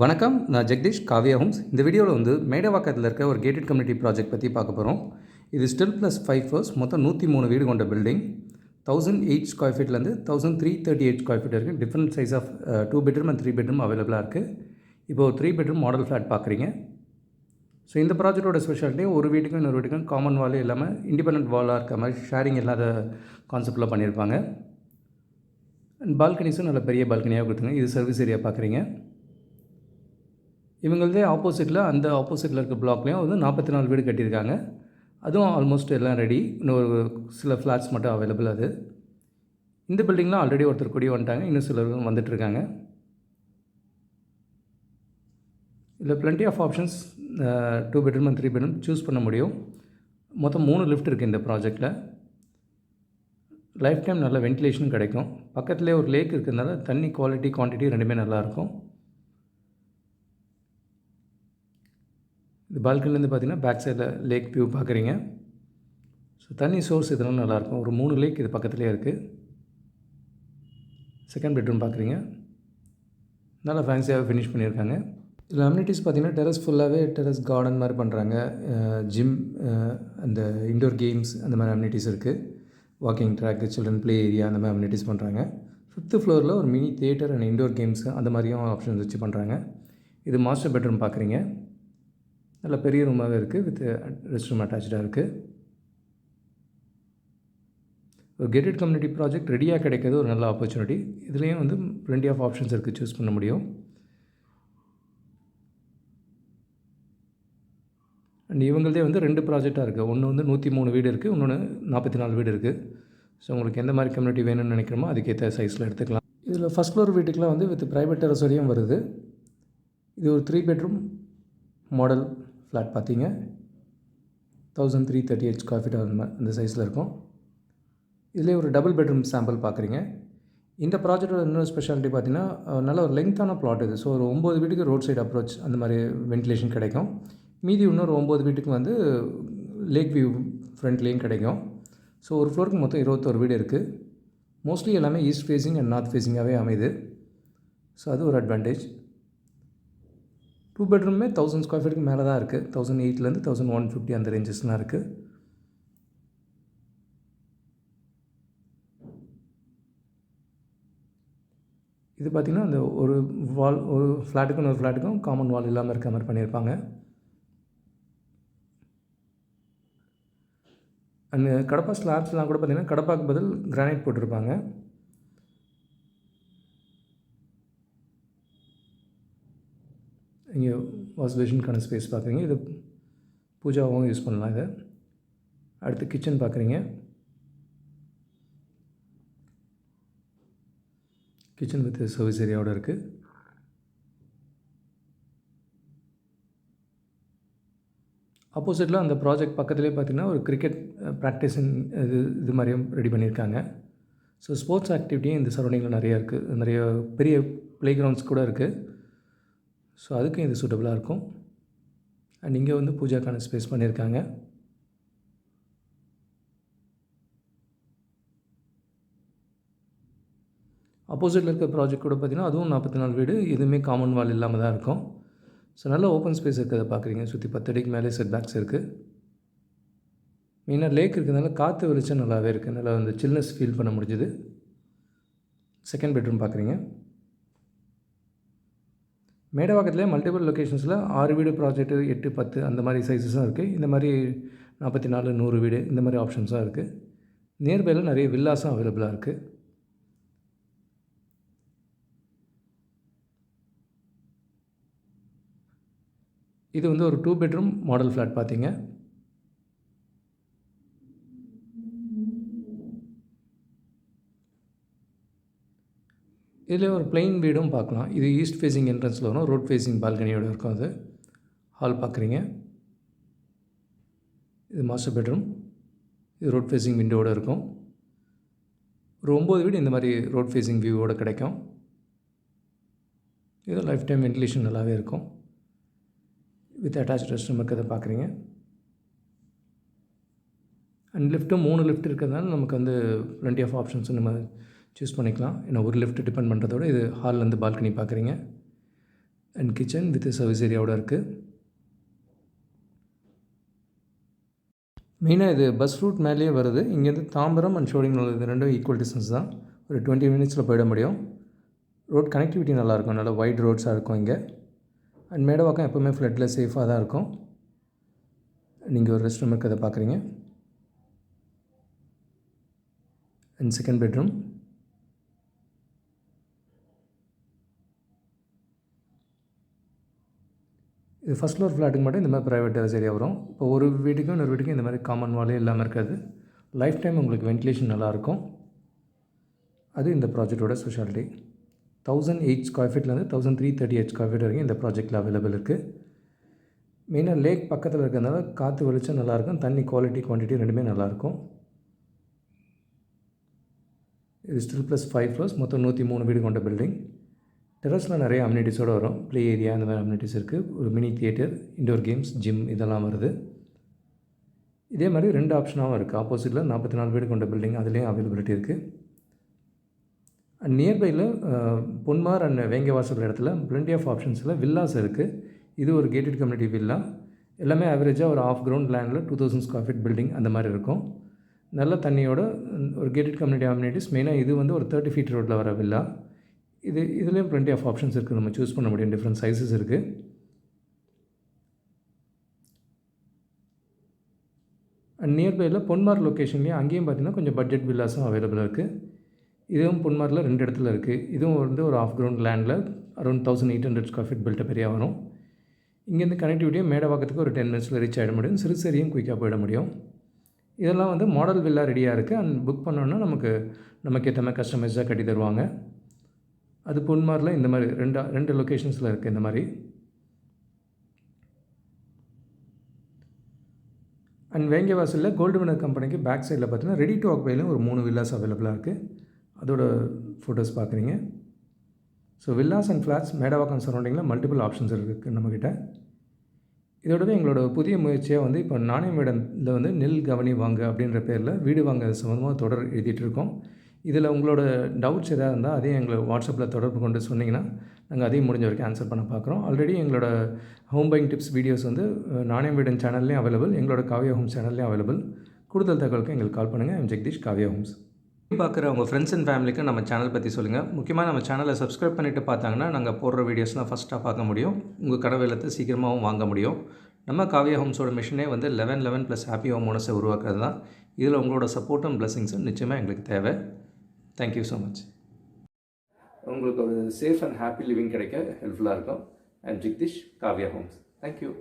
வணக்கம். நான் ஜெகதீஷ் காவியா ஹோம்ஸ். இந்த வீடியோவில் மேடவாக்கத்தில் இருக்க ஒரு கேட்டட் கம்யூனிட்டி ப்ராஜெக்ட் பற்றி பார்க்க போகிறோம். இது ஸ்டில் ப்ளஸ் 5 ஃப்ளோர்ஸ், மொத்தம் 103 வீடு கொண்ட பில்டிங். 1008 ஸ்கொயர் ஃபீட்லேருந்து 1338 ஸ்கொயர் ஃபீட் இருக்குது. Different size of 2 bedroom and 3 bedroom அவைலபிளாக இருக்குது. இப்போது 3 பெட்ரூம் மாடல் ஃப்ளாட் பார்க்குறீங்க. ஸோ இந்த ப்ராஜெக்டோட ஸ்பெஷாலிட்டி ஒரு வீட்டுக்கும் இன்னொரு வீட்டுக்கும் காமன் வால் இல்லாமல் இண்டிபெண்டன்ட் வாலாக இருக்க மாதிரி ஷேரிங் இல்லாத கான்செப்டில் பண்ணியிருப்பாங்க. அண்ட் பால்கனிஸும் நல்ல பெரிய பால்கனியாக கொடுத்துங்க. இது சர்வீஸ் ஏரியா பார்க்குறீங்க. இவங்களதே அந்த ஆப்போசிட்டில் இருக்க பிளாக்லேயும் 44 வீடு கட்டியிருக்காங்க. அதுவும் ஆல்மோஸ்ட் எல்லாம் ரெடி. இன்னொரு சில ஃப்ளாட்ஸ் மட்டும் அவைலபிள். அது இந்த பில்டிங்லாம் ஆல்ரெடி ஒருத்தர் கூடி வந்துட்டாங்க, இன்னும் சிலரும் வந்துட்டுருக்காங்க. இதில் plenty of options 2 bedroom and 3 bedroom choose பண்ண முடியும். மொத்தம் 3 லிஃப்ட் இருக்குது இந்த ப்ராஜெக்டில். லைஃப் டைம் நல்ல வென்டிலேஷன் கிடைக்கும். பக்கத்துலேயே ஒரு லேக் இருக்கிறதுனால தண்ணி குவாலிட்டி குவான்டிட்டி ரெண்டுமே நல்லாயிருக்கும். இந்த பால்கனிலேருந்து பார்த்திங்கன்னா பேக் சைடில் லேக் வியூ பார்க்குறீங்க. ஸோ தண்ணி சோர்ஸ் இதெல்லாம் நல்லாயிருக்கும். ஒரு 3 லேக் இது பக்கத்துலேயே இருக்குது. செகண்ட் பெட்ரூம் பார்க்குறீங்க. நல்லா ஃபேன்சியாக ஃபினிஷ் பண்ணியிருக்காங்க. இதில் அம்யூனிட்டிஸ் பார்த்திங்கன்னா டெரஸ் ஃபுல்லாகவே டெரஸ் கார்டன் மாதிரி பண்ணுறாங்க. ஜிம், அந்த இன்டோர் கேம்ஸ் அந்த மாதிரி அம்யூனிட்டிஸ் இருக்குது. Walking track, children play area அந்த மாதிரி அம்யூனிட்டிஸ் பண்ணுறாங்க. 5th ஃப்ளோரில் ஒரு mini theatre and indoor games அந்த மாதிரியும் ஆப்ஷன்ஸ் வச்சு பண்ணுறாங்க. இது மாஸ்டர் பெட்ரூம் பார்க்குறீங்க. நல்ல பெரிய ரூமாகவே இருக்குது. வித் ரெஸ்ட் ரூம் அட்டாச்சாக இருக்குது. ஒரு கேட்டட் கம்யூனிட்டி ப்ராஜெக்ட் ரெடியாக கிடைக்கிறது ஒரு நல்ல ஆப்பர்ச்சுனிட்டி. இதுலேயும் பிளென்டி ஆஃப் ஆப்ஷன்ஸ் இருக்குது, சூஸ் பண்ண முடியும். அண்ட் இவங்களதே 2 ப்ராஜெக்டாக இருக்குது. ஒன்று 103 வீடு இருக்குது, இன்னொன்று 44 வீடு இருக்குது. ஸோ உங்களுக்கு எந்த மாதிரி கம்யூனிட்டி வேணும்னு நினைக்கிறோமோ அதுக்கேற்ற சைஸில் எடுத்துக்கலாம். இதில் ஃபஸ்ட் ஃப்ளோர் வீட்டுக்கெலாம் வித் ப்ரைவேட் டெரஸ் வரையும் வருது. இது ஒரு 3 பெட்ரூம் மாடல் ஃப்ளாட் பார்த்தீங்க. 1338 ஸ்கொயர் ஃபீட் அந்த சைஸில் இருக்கும். இதிலே ஒரு டபுள் பெட்ரூம் சாம்பிள் பார்க்குறீங்க. இந்த ப்ராஜெக்டோட இன்னொரு ஸ்பெஷாலிட்டி பார்த்திங்கன்னா நல்ல ஒரு லெங்க்த்தான பிளாட் இது. ஸோ ஒரு 9 வீட்டுக்கு ரோட் சைடு அப்ரோச் அந்த மாதிரி வென்டிலேஷன் கிடைக்கும். மீதி இன்னொரு 9 வீட்டுக்கு லேக் வியூ ஃப்ரண்ட்லேயும் கிடைக்கும். ஸோ ஒரு ஃப்ளோருக்கு மொத்தம் 21 வீடு இருக்குது. மோஸ்ட்லி எல்லாமே ஈஸ்ட் ஃபேஸிங் அண்ட் நார்த் ஃபேஸிங்காகவே அமையுது. ஸோ அது ஒரு அட்வான்டேஜ். 2 பெட்ரூமே 1000 ஸ்கொயர் ஃபீட்டுக்கு மேலே தான் இருக்குது. 1008லேருந்து 1150 அந்த ரேஞ்சஸ்லாம் இருக்குது. இது பார்த்திங்கன்னா அந்த ஒரு வால், ஒரு ஃப்ளாட்டுக்கும் ஒரு ஃப்ளாட்டுக்கும் காமன் வால் இல்லாமல் இருக்க மாதிரி பண்ணியிருப்பாங்க. அந்த கடப்பா ஸ்லாப்ஸ்லாம் கூட பார்த்திங்கன்னா கடப்பாக்கு பதில் கிரானைட் போட்டிருப்பாங்க. இங்கே வாஷ் பேஷனுக்கான ஸ்பேஸ் பார்க்குறீங்க. இது பூஜாவும் யூஸ் பண்ணலாம். இதை அடுத்து கிச்சன் பார்க்குறீங்க. கிச்சன் வித் சர்வீஸ் ஏரியாவோட இருக்குது. ஆப்போசிட்டில் அந்த ப்ராஜெக்ட் பக்கத்துலேயே பார்த்திங்கன்னா ஒரு கிரிக்கெட் ப்ராக்டிஸிங் இது மாதிரியும் ரெடி பண்ணியிருக்காங்க. ஸோ ஸ்போர்ட்ஸ் ஆக்டிவிட்டியும் இந்த சரௌண்டிங்கில் நிறையா இருக்குது. நிறைய பெரிய ப்ளே கிரவுண்ட்ஸ் கூட இருக்குது. ஸோ அதுக்கும் இது சூட்டபுளாக இருக்கும். அண்ட் இங்கே பூஜாக்கான ஸ்பேஸ் பண்ணியிருக்காங்க. ஆப்போசிட்டில் இருக்க ப்ராஜெக்ட் கூட பார்த்திங்கன்னா அதுவும் 44 வீடு. எதுவுமே காமன் வால் இல்லாமல் தான் இருக்கும். ஸோ நல்ல ஓப்பன் ஸ்பேஸ் இருக்கிறத பார்க்குறீங்க. சுற்றி 10 அடிக்கு மேலே செட் பேக்ஸ் இருக்குது. மெயினாக லேக் இருக்கிறதுனால காற்று வெளிச்சம் நல்லாவே இருக்குது. நல்லா சில்னஸ் ஃபீல் பண்ண முடிஞ்சுது. செகண்ட் பெட்ரூம் பார்க்குறீங்க. மேடவாக்கத்துலேயே மல்டிபிள் லொக்கேஷன்ஸில் 6 வீடு ப்ராஜெக்ட்டு, 8, 10 அந்த மாதிரி சைஸஸும் இருக்குது. இந்த மாதிரி 44, 100 வீடு இந்த மாதிரி ஆப்ஷன்ஸும் இருக்குது. நியர்பையில் நிறைய வில்லாஸும் அவைலபிளாக இருக்குது. இது ஒரு 2 பெட்ரூம் மாடல் ஃப்ளாட் பார்த்தீங்க. இதில் ஒரு பிளெயின் வீடும் பார்க்கலாம். இது ஈஸ்ட் ஃபேஸிங் என்ட்ரன்ஸில் வரும். ரோட் ஃபேஸிங் பால்கனியோடு இருக்கும். அது ஹால் பார்க்குறீங்க. இது மாஸ்டர் பெட்ரூம். இது ரோட் ஃபேஸிங் விண்டோடு இருக்கும். ஒரு 9 வீடு இந்த மாதிரி ரோட் ஃபேஸிங் வியூவோடு கிடைக்கும். இது லைஃப் டைம் வென்டிலேஷன் நல்லாவே இருக்கும். வித் அட்டாச் ரெஸ்ட் ரூம் இருக்கிறத பார்க்குறீங்க. அண்ட் லிஃப்ட்டும் 3 லிஃப்ட் இருக்கிறதுனால நமக்கு பிளென்டி ஆஃப் ஆப்ஷன்ஸ் நம்ம சூஸ் பண்ணிக்கலாம். ஏன்னா ஒரு லிஃப்ட் டிபெண்ட் பண்ணுறதோட இது ஹால்லேருந்து பால்கனி பார்க்குறீங்க. அண்ட் கிச்சன் வித் சர்வீஸ் ஏரியாவோட இருக்குது. மெயினாக இது பஸ் ரூட் மேலேயே வருது. இங்கேருந்து தாம்பரம் அண்ட் ஷோடிங் இது ரெண்டும் ஈக்குவல் டிஸ்டன்ஸ் தான். ஒரு 20 மினிட்ஸில் போயிட முடியும். ரோட் கனெக்டிவிட்டி நல்லாயிருக்கும், நல்லா வைட் ரோட்ஸாக இருக்கும் இங்கே. அண்ட் மேடவாக்கம் எப்போவுமே ஃப்ளட்டில் சேஃபாக தான் இருக்கும். நீங்கள் ஒரு ரெஸ்ட் ரூம் இருக்கிறத பார்க்குறீங்க. And second bedroom. இது ஃபஸ்ட் ஃப்ளோர் ஃப்ளாட்டுக்கு மட்டும் இந்த மாதிரி ப்ரைவேட் டெரஸ் ஏரியா வரும். இப்போ ஒரு வீட்டுக்கும் இன்னொரு வீட்டுக்கும் இந்த மாதிரி காமன் வாலே இல்லாமல் இருக்காது. லைஃப் டைம் உங்களுக்கு வென்டிலேஷன் நல்லாயிருக்கும். அது இந்த ப்ராஜெக்டோட ஸ்பெஷாலிட்டி. 1008 ஸ்கொயர் ஃபீட்லேருந்து 1338 ஸ்கொயர் ஃபீட் வரைக்கும் இந்த ப்ராஜெக்ட்டில் அவைலபிள் இருக்குது. மெயினாக லேக் பக்கத்தில் இருக்கிறதுனால காற்று வெளிச்சம் நல்லாயிருக்கும், தண்ணி குவாலிட்டி குவான்டிட்டி ரெண்டுமே நல்லாயிருக்கும். இது ஸ்டில் ப்ளஸ் 5 ஃப்ளோர்ஸ், மொத்தம் 103 வீடு கொண்ட பில்டிங். டெரஸில் நிறைய அம்யூனிட்டிஸோடு வரும். ப்ளே ஏரியா அந்த மாதிரி அம்யூனிட்டிஸ் இருக்குது. ஒரு mini theatre, indoor games, gym இதெல்லாம் வருது. இதே மாதிரி 2 ஆப்ஷனாகவும் இருக்குது. ஆப்போசிட்டில் 44 வீடு கொண்ட பில்டிங், அதுலேயும் அவைலபிலிட்டி இருக்குது. அண்ட் நியர்பையில் பொன்மார் அண்ட் வேங்கவாசல் இடத்துல பிளெண்டி ஆஃப் ஆப்ஷன்ஸில் வில்லாஸ் இருக்குது. இது ஒரு கேட்டட் கம்யூனிட்டி வில்லா. எல்லாமே ஆவரேஜாக ஒரு ஆஃப் கிரவுண்ட் லேண்டில் 2000 ஸ்கொயர் ஃபீட் பில்டிங் அந்த மாதிரி இருக்கும். நல்ல தண்ணியோட ஒரு கேட்டட் கம்யூனிட்டி அம்யூனிட்டிஸ். மெயினாக இது வந்து ஒரு 30 ஃபீட் ரோட்டில் வர வில்லா. இதுலேயும் பிளெண்டி ஆஃப் ஆப்ஷன்ஸ் இருக்குது, நம்ம சூஸ் பண்ண முடியும். டிஃப்ரெண்ட் சைஸஸ் இருக்குது. அண்ட் நியர்பையில் பொன்மார் லொக்கேஷன்லேயும் அங்கேயும் பார்த்திங்கன்னா கொஞ்சம் பட்ஜெட் வில்லாஸும் அவைலபிளாக இருக்குது. இதுவும் பொன்மாரில் 2 இடத்துல இருக்குது. இதுவும் வந்து ஒரு ஆஃப் கிரவுண்ட் லேண்டில் around 1800 square feet built up area வரும். இங்கேருந்து கனெக்டிவிட்டியும் மேடவாக்கத்துக்கு ஒரு 10 மினிட்ஸில் ரீச் ஆகிட முடியும். சிறுசேரியும் குயிக்காக போயிட முடியும். இதெல்லாம் வந்து மாடல் வில்லா ரெடியாக இருக்குது. அண்ட் புக் பண்ணோன்னா நமக்கு ஏற்ற மாதிரி கஸ்டமைஸாக கட்டி தருவாங்க. அது பொன்மாரில் இந்த மாதிரி ரெண்டு லொக்கேஷன்ஸில் இருக்குது. இந்த மாதிரி அண்ட் வேங்கவாசலில் கோல்டு வினர் கம்பெனிக்கு பேக் சைடில் பார்த்தீங்கன்னா ரெடி டு ஆக்குபைலையும் ஒரு 3 வில்லாஸ் அவைலபிளாக இருக்குது. அதோட ஃபோட்டோஸ் பார்க்குறீங்க. So villas and flats Medavakkam சரௌண்டிங்கில் மல்டிபிள் ஆப்ஷன்ஸ் இருக்குது நம்மக்கிட்ட. இதோடவே எங்களோட புதிய முயற்சியாக வந்து இப்போ நாணயமேடத்தில் வந்து நெல் கவனி வாங்க அப்படின்ற பேரில் வீடு வாங்க சம்மந்தமாக தொடர் எழுதிட்டுருக்கோம். இதில் உங்களோட டவுட்ஸ் எதாவது இருந்தால் அதையும் எங்களை வாட்ஸ்அப்பில் தொடர்பு கொண்டு சொன்னிங்கன்னா நாங்கள் அதையும் முடிஞ்ச வரைக்கும் ஆன்சர் பண்ண பார்க்குறோம். ஆல்ரெடி எங்களோட ஹோம் பையிங் டிப்ஸ் வீடியோஸ் வந்து நாணயம் வீடன் சேனல்லையும் அவைலபிள், எங்களோட காவ்யா ஹோம்ஸ் சேனல்லையும் அவைலபிள். கூடுதல் தகவலுக்கு எங்களுக்கு கால் பண்ணுங்கள். M Jagadeesh, Kavya Homes. பார்க்குற உங்கள் ஃப்ரெண்ட்ஸ் அண்ட் ஃபேமிலிக்கு நம்ம சேனல் பற்றி சொல்லுங்கள். முக்கியமாக நம்ம சேனலை சப்ஸ்கிரைப் பண்ணிவிட்டு பார்த்தாங்கன்னா நாங்கள் போடுற வீடியோஸ்லாம் ஃபஸ்ட்டாக பார்க்க முடியும். உங்கள் கனவு இல்லத்தை சீக்கிரமாகவும் வாங்க முடியும். நம்ம காவ்யா ஹோம்ஸோட மிஷனே வந்து 11 + ஹாப்பி ஹோம் ஓனர்ஸை உருவாக்குறது தான். இதில் உங்களோட சப்போர்ட்டும் பிளஸிங்ஸும் நிச்சயமாக எங்களுக்கு தேவை. Thank you so much. உங்களுக்கு ஒரு சேஃப் அண்ட் ஹாப்பி லிவிங் கிடைக்க ஹெல்ப்ஃபுல்லாக இருக்கும். I'm Jagadeesh, Kavya Homes. Thank you.